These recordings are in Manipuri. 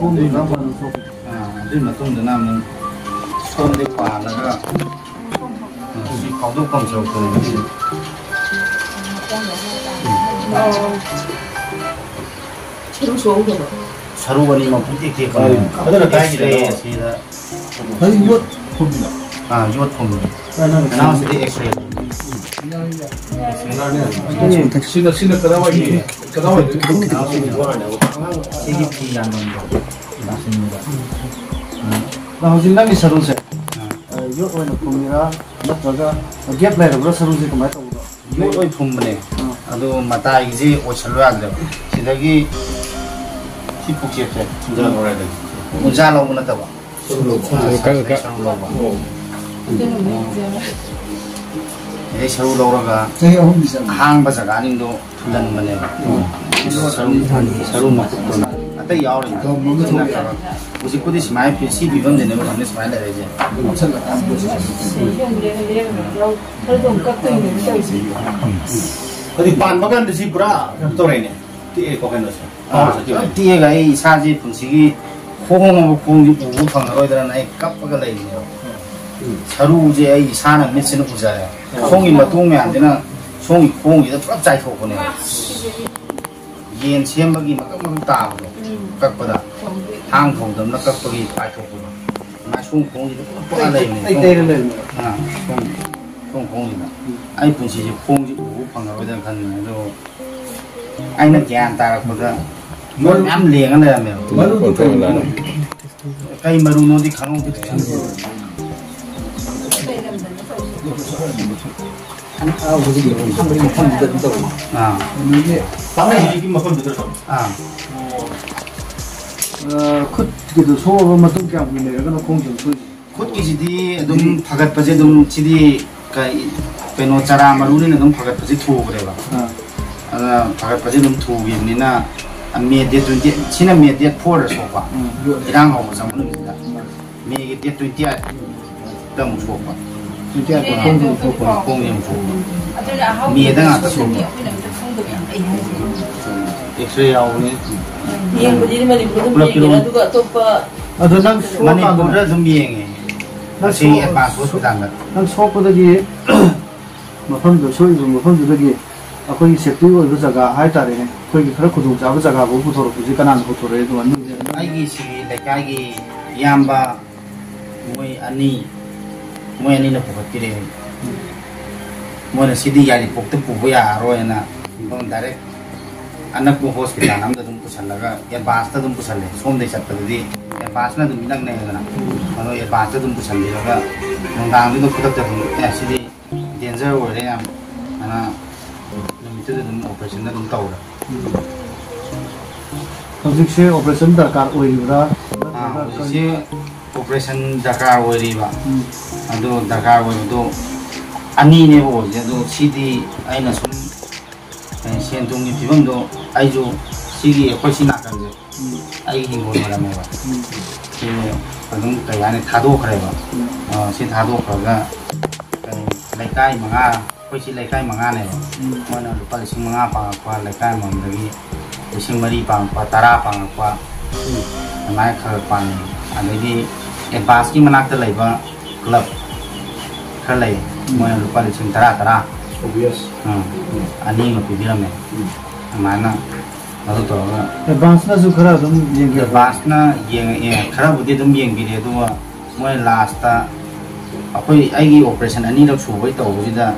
ꯑꯗꯨꯒꯤ ꯃꯇꯨꯡꯗꯅ ꯑꯃꯨꯛ ꯁꯣꯝꯗꯒꯤ ꯄꯥꯜꯂꯒ ꯁꯤ ꯐꯥꯎꯗꯣꯛꯐꯝ ꯁꯔꯨꯛꯇꯨꯅꯦ ꯁꯤ ꯁꯔꯨ ꯑꯅꯤꯃꯛ ꯄꯨꯡꯇꯦꯛ ꯇꯦꯛꯄꯅꯦ ꯑꯗꯨꯅ ꯀꯥꯏꯒꯤꯗꯦ ꯁꯤꯗ ꯌꯣꯠ ꯐꯨꯝꯕꯤꯗ ꯌꯣꯠ ꯐꯨꯝꯕꯤ ꯀꯅꯥꯁꯤꯗꯤ X-ray sini kadawaii sini pi yang nongdo sini nah hujung lagi seru sih yuk oi nak pumira nak jaga gap lagi berapa seru sih kemana tuh yuk oi pumne aduh mata ini ocelu ada sini lagi si pukit ya sudah orang ada muncul lo mana tahu seru lo ini seru loraga hang bahasa kaning do dan mana seru mah atau ya orang usi kudi semai PC di dalam jenis macam semai ada aja kadi pan makan di sini pura tore ini tiye kau kan dosa tiye gay sahaja fungsi khong itu phang kalau itu naik kap pakai lagi seru je ay sana mesin puja khong ini matungnya anda khong itu tetap cai thok punya yen siam bagi makam tahu kak pada hang thong dalam nak kak bagi cai thok punya masuk khong itu apa ada ini khong itu ay fungsi je khong itu phang kalau itu kan itu ay nak jalan tarak pada yon am liang ada mel kay marunong di kanong itu kud gitu soal matung kaya begini, kan aku ngomong tuh. Kud jadi, dum pagat pasti dum jadi kayak peno cara malunin dum pagat pasti tuh berapa. Pagat pasti dum tuh begini na, media tuh dia, cina media power sofa. Irang kau macam mana kita, media tuh dia, dum sofa. Dia kong yang sofa. Media nggak sofa. X-ray awalnya. Yang berdiri mana belum juga topa. Ada nang mana pun ada sembiang ni. Nasi apa pun sudah ada. Nang sopa lagi, macam tu so itu macam tu lagi. Aku ini setiap itu jaga hai tadi ni. Aku ini kalau kudu jaga aku putar puji kanan putar itu anu. Lagi si lagi yamba, mui ani nak buat kiri. Mui nasi dia di pokok tu pukul ya roy na. Bang direct. Anak ko hospital namda dum pusalaga advance ta dum pusale som de chat tadi advance na dum minang ne na ano advance ta dum pusale ga nang dum kutak ta sidi danger ore ya ana limited dum operation na dum tawra hojikse operation darkar oiribra hojikse operation darkar oiriba ado darkar oido ani ne bo ado sidi aina sum sen tung itu pun do, ayo sigi kursi nak kerja, ayo hingga mana mana, si kadang kayak ni thado kerja, si thado kerja, lekai manga, kursi lekai manga ni, mana lupa lising manga pang apa, lekai manga lagi, lising mari pang apa, tara pang apa, namanya kerja pang, ada di advance ni mana terlebih ba, club kerja, mana lupa lising tara. obvious ani ma pidira me mana adu to advance na zukhara dum yeng advance na yeng khara budi dum yeng bi de do moi last ta apoi ai operation ani rak su bai to bu da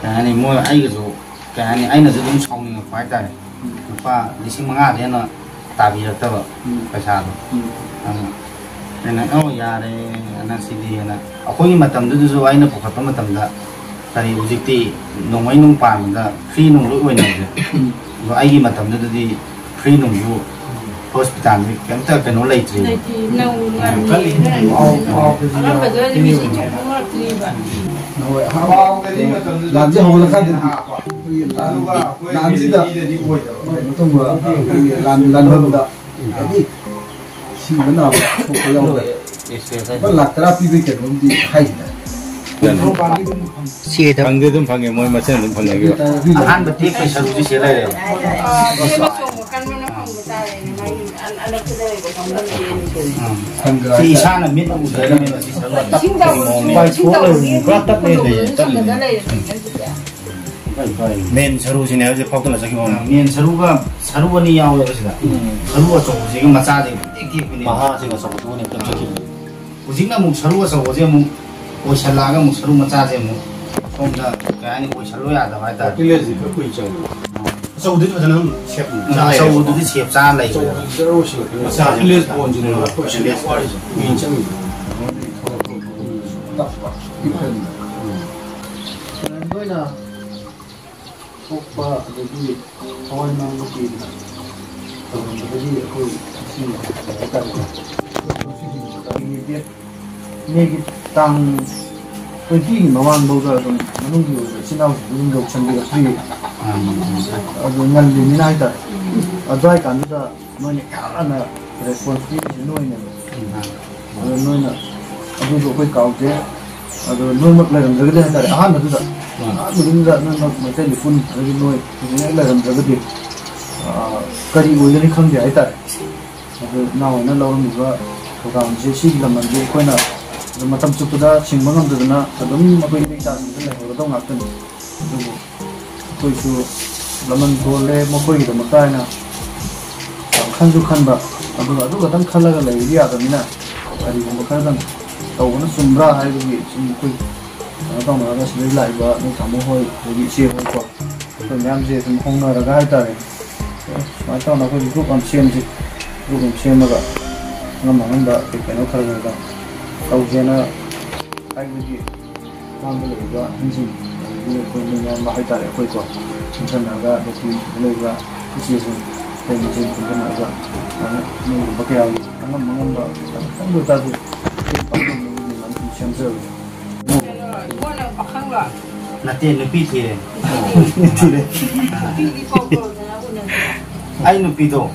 ani moi ai ga zo ani ai na dum song ni fa ta lupa 5,000 de na ta bi rak ta ba paisa do ana oh ya re ana sidi ana apoi matam du zo ai na pukhat pa matam da tadi ujikti nongwai nong pan da free nong lu oi nang lo ai gi matam da di free nong yu hospital ni kan ta kan olai tri nong ngan ni ba da ni mi chi ma tri ba no ha lan ji ho la kha de lan ji da mutum ba lan ho da di si na ba ko ko yo ba la therapy be ke dum di hai da 시에다 방금 방에 뭐 맞는 좀 방에 한 버티 그 서루지 실래요. 이 산은 밑에 우세는 맨 서루지네 어제 폭도나 저기 보면 맨 서루가 서루원이 야오요 그시다. 서루가 좀 지금 맞아지. 마하 제가 서루원이 좀 저기 우지가 뭐 서루가 어제 뭐 오샬라가 뭐 서루 맞아지 뭐 좀다 그냥 오샬로야 다 말다. 빌려지 그 있죠. 서우들이 저는 셰프 서우들이 셰프 잘 내고 서우시가 자 빌려지 본지는 셰프 빠르죠. 인정이 저희는 오빠 여기 하와이만 먹기나 여기 거의 이게 얘기 땅 거기 마왕보다 좀 많은 지나고 있는 거 전부가 free 아주 날리나 있다 아주아이 간다 너네 하나 responsibility 너네 너네 아주 거기 가오게 아주 너무 그런 저기 된다 아한다다 아무든가 너는 뭐 텔레폰 여기 너희 그냥 저기 करी ओइलनि खंगे आइता नावना लौरमुगा प्रोग्राम से सी लमनजे कोइना मतम चुपदा सिंग मंगमदना अदम मकोइ नि तास लेहरदौ नाक्तन कोइसु लमन गोले मकोइ दमतायना खनजु खनबा अदु गदम खलगा लेरि आदमिना करी मखरदन तौबना सुमरा हाइबि सिम कोइ तौनागा सिलै लाइबा नि थामो होय होगि से होय को तो म्याम जे सुम होंगरगा हाइतारे माता ना कोई ग्रुप हम सेम मगा नमंगा केनो खरगा तौजेना आइबि मांग लेगा हिंजी कोई ने माहाय तारे कोई को संनागा बकि लेगा इसेसु तेमजे कुननागा नु बकया नमंगा संदो तादु सेमजे 뭐는 박한가 나때 누피티레 ai nupido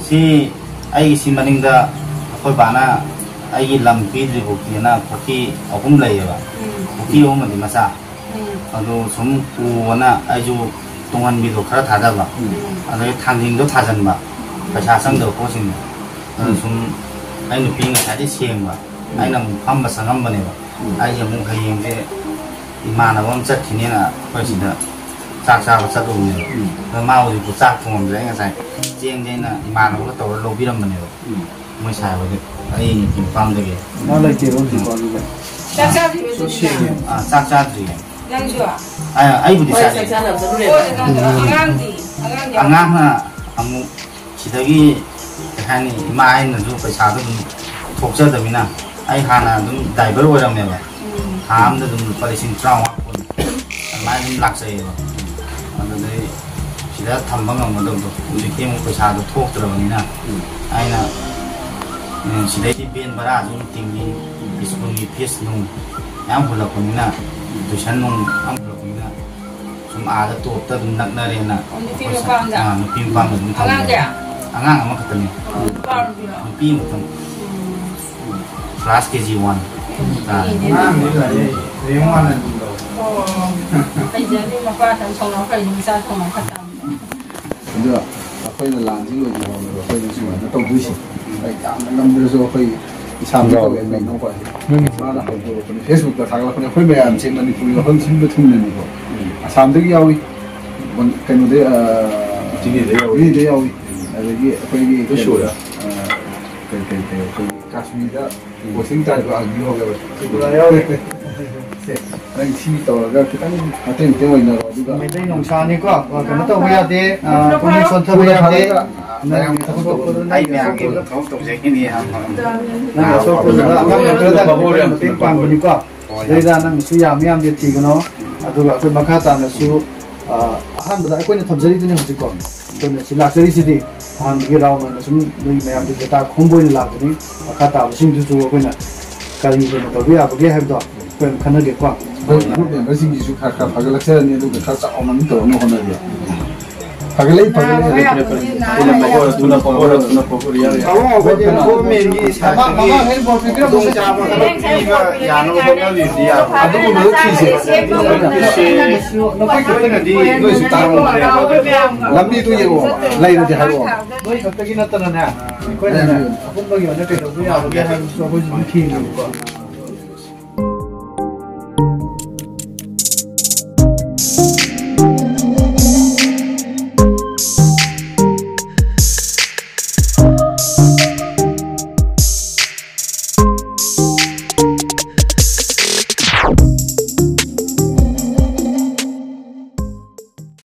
si ai si maninga akoi bana ai lam pidri buki na koki ahum laiwa koki om di masa ado som uwana ai ju tongan bido khara thada ba ado thanging do thajan ba paisa sang do kosin som ai nupi nga thadi sem ba ai nam pham ba sangam bane ba ai jamu khayeng je imana wam chat thini na paisida sak sak chat do ne mau di pu sak thong le nga sai jeng jeng na imana ko to lo biram bane ba moi sai ba de ai kim pam de ge na lai che ron di ba lu ba 짝짝이 왜 sak sak tri 양주아 ai bu di sai angang na amu sidagi hani mai na ju paisa do thokja da mina ai hana dum driver oram me ba ham da dum palising trawa kon mai dum laksai ba adai sida thambang ngamdam do ujike mu paisa do thoktrabani aina sidai ben bara dum tingi iskungi pes nu yam hula konina tuition nu am hula konina sum ada top ta dum naknare na pim pam dum angang ama katani pim mutam class KG1 근데 아빠는 란지로 이거 거의 지금 또 두시 남들서 거의 참가하고 있는 거 거예요. 나나 하고 페이스북에 다가가는 홀매한 제 머니푸리가 헌신도 틀리는 거. 사람들이 야위 뭔 그노데 야위 여기 거기 그 쇼야. 그 카스미다 워싱턴 가 뉴욕에 그거요. 난 팀이 떠가 그냥 하여튼 되어 있는 거 누가 매대 농사니까 그것도 해야 돼. 본인 선택 해야 돼. 난 그것도 아이 명게 그것도 제기니 나 소소가 아마 그러다 보면 땡빵 보니까 내가는 수야미암게 티고노 아두가 그 마카타나수 아한보다 아이코는 탐자리드네 하지고 또는 실락서리시디 한게 라오면 좀 너희 매암게 다 공부를 라더니 마카타 무슨도 주고 그냥 가리는 거 왜야 그게 해도 그건 가능하겠고 그룹에 머신기수 카카 파글락세는 도 카자 오만 더 넣어놓는데 Pagalay, Noi khắp cái nó tên là nè, quay này nè, không bao giờ nó kể được với nhau cái hai số cái gì khi